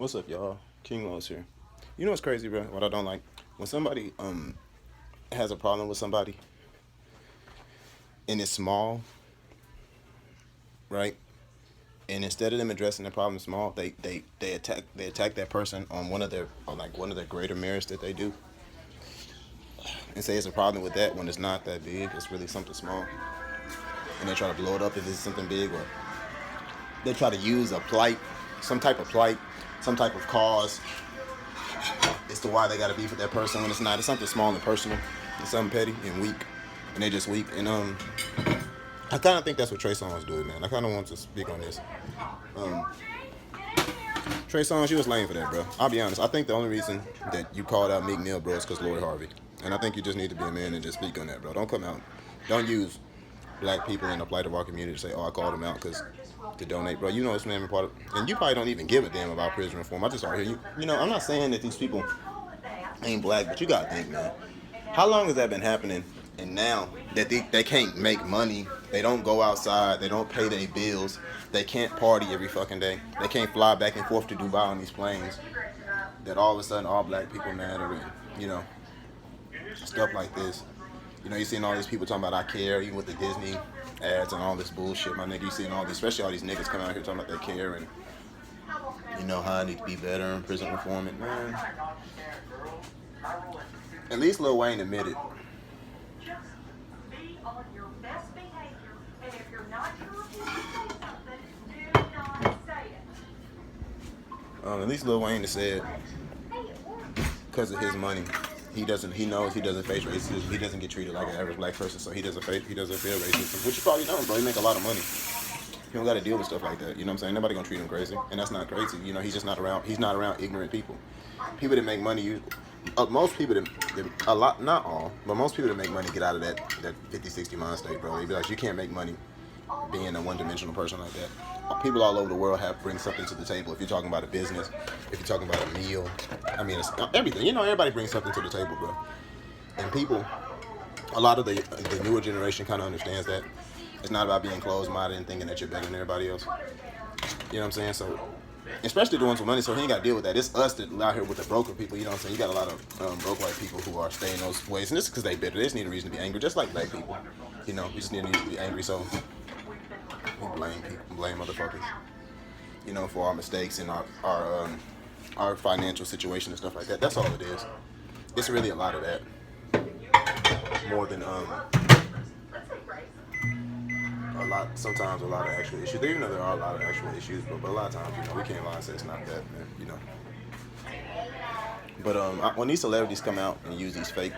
What's up, y'all? King Lowe's here. You know what's crazy, bro? What I don't like when somebody has a problem with somebody and it's small, right? And instead of them addressing the problem small, they attack that person on one of their greater merits that they do, and say it's a problem with that when it's not that big. It's really something small, and they try to blow it up if it's something big, or they try to use a plight, some type of plight, some type of cause as to why they got to beef with that person when it's not. It's something small and personal. It's something petty and weak, and they just weak. And I kind of think that's what Trey Songz doing, man. I kind of want to speak on this. Um, Trey Songz, you was lame for that, bro. I'll be honest. I think the only reason that you called out Meek Mill, bro, is because Lori Harvey. And I think you just need to be a man and just speak on that, bro. Don't come out. Don't use black people in the plight of our community to say, oh, I called him out because to donate, bro. You know this man part of, and you probably don't even give a damn about prison reform. I just hear you. You know, I'm not saying that these people ain't black, but you gotta think, man. How long has that been happening? And now that they can't make money, they don't go outside, they don't pay their bills, they can't party every fucking day, they can't fly back and forth to Dubai on these planes, that all of a sudden all black people matter, and you know, stuff like this. You know, you seeing all these people talking about I care, even with the Disney ads and all this bullshit, my nigga. You seeing all these, especially all these niggas coming out here talking about they care and you know how I need to be better in prison reform. And man, at least Lil Wayne admitted. At least Lil Wayne has said because of his money, he knows he doesn't face racism. He doesn't get treated like an average black person, so he doesn't feel racism, which you probably don't, bro. He make a lot of money. He don't got to deal with stuff like that. You know what I'm saying? Nobody gonna treat him crazy, and that's not crazy. You know, he's just not around. He's not around ignorant people. People that make money, most people that a lot, not all, but most people that make money get out of that 50-60 mind state, bro. They be like, you can't make money being a one-dimensional person like that. People all over the world bring something to the table. If you're talking about a business, if you're talking about a meal, I mean, it's everything. You know, everybody brings something to the table, bro. And people, a lot of the newer generation kind of understands that. It's not about being closed-minded and thinking that you're better than everybody else. You know what I'm saying? So, especially the ones with money, so he ain't got to deal with that. It's us that out here with the broker people, you know what I'm saying? You got a lot of broke white people who are staying those ways. And this is because they bitter. They just need a reason to be angry, just like black people. You know, we just need to be angry, so we blame motherfuckers, you know, for our mistakes and our financial situation and stuff like that. That's all it is. It's really a lot of that, more than sometimes a lot of actual issues. Even though there are a lot of actual issues, but a lot of times, you know, we can't lie and say it's not that, man, you know. But when these celebrities come out and use these fake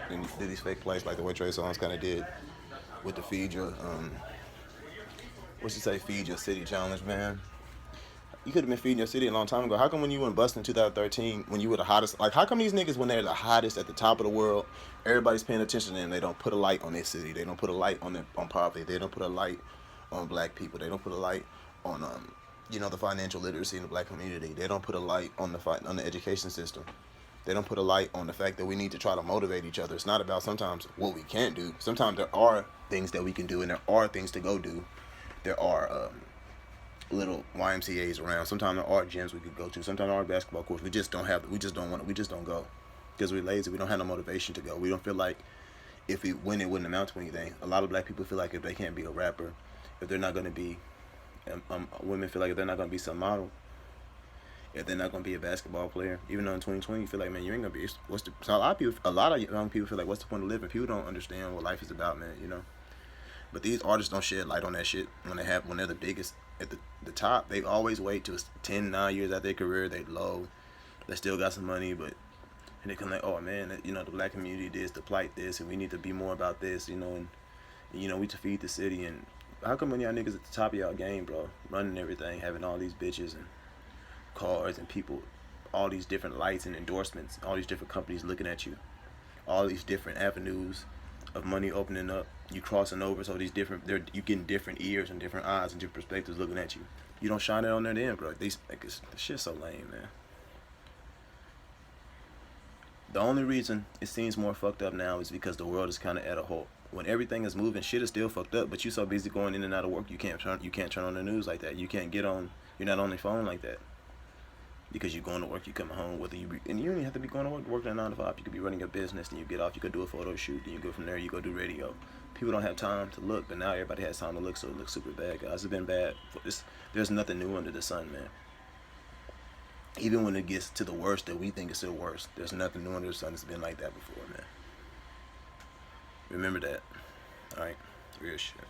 plays like the way Trey Songz kind of did with the feed your feed your city challenge, man. You could have been feeding your city a long time ago. How come when you went bust in 2013, when you were the hottest, like how come these niggas, when they're the hottest at the top of the world, everybody's paying attention to them, they don't put a light on their city, they don't put a light on poverty, they don't put a light on black people, they don't put a light on you know, the financial literacy in the black community, they don't put a light on the education system, they don't put a light on the fact that we need to try to motivate each other. It's not about sometimes what we can't do. Sometimes there are things that we can do and there are things to go do. There are little YMCA's around. Sometimes there are gyms we could go to. Sometimes there are basketball courts. We just don't go because we're lazy. We don't have no motivation to go. We don't feel like if we win, it wouldn't amount to anything. A lot of black people feel like if they can't be a rapper, if they're not going to be, women feel like if they're not going to be some model, if they're not going to be a basketball player, even though in 2020 you feel like, man, you ain't going to be. So a lot of young people feel like, what's the point of living? People don't understand what life is about, man. You know. But these artists don't shed light on that shit when they're the biggest at the top. They always wait till 9 years after their career, they low. They still got some money, but and they come like, oh man, you know, the black community this, the plight this, and we need to be more about this, you know, and you know, we to feed the city. And how come when y'all niggas at the top of y'all game, bro, running everything, having all these bitches and cars and people, all these different lights and endorsements, all these different companies looking at you, all these different avenues of money opening up, you crossing over, so you getting different ears and different eyes and different perspectives looking at you. You don't shine it on there then, bro. The shit's so lame, man. The only reason it seems more fucked up now is because the world is kind of at a halt. When everything is moving, shit is still fucked up, but you so busy going in and out of work, you can't turn on the news like that. You can't get on. You're not on your phone like that. because you're going to work, you come home, whether you be, and you don't even have to be going to work, working a 9 to 5. You could be running your business, and you get off, you could do a photo shoot, then you go from there, you go do radio. People don't have time to look, but now everybody has time to look, so it looks super bad, guys. It's been bad. There's nothing new under the sun, man. Even when it gets to the worst that we think is still worse, there's nothing new under the sun that's been like that before, man. Remember that. All right? Real shit.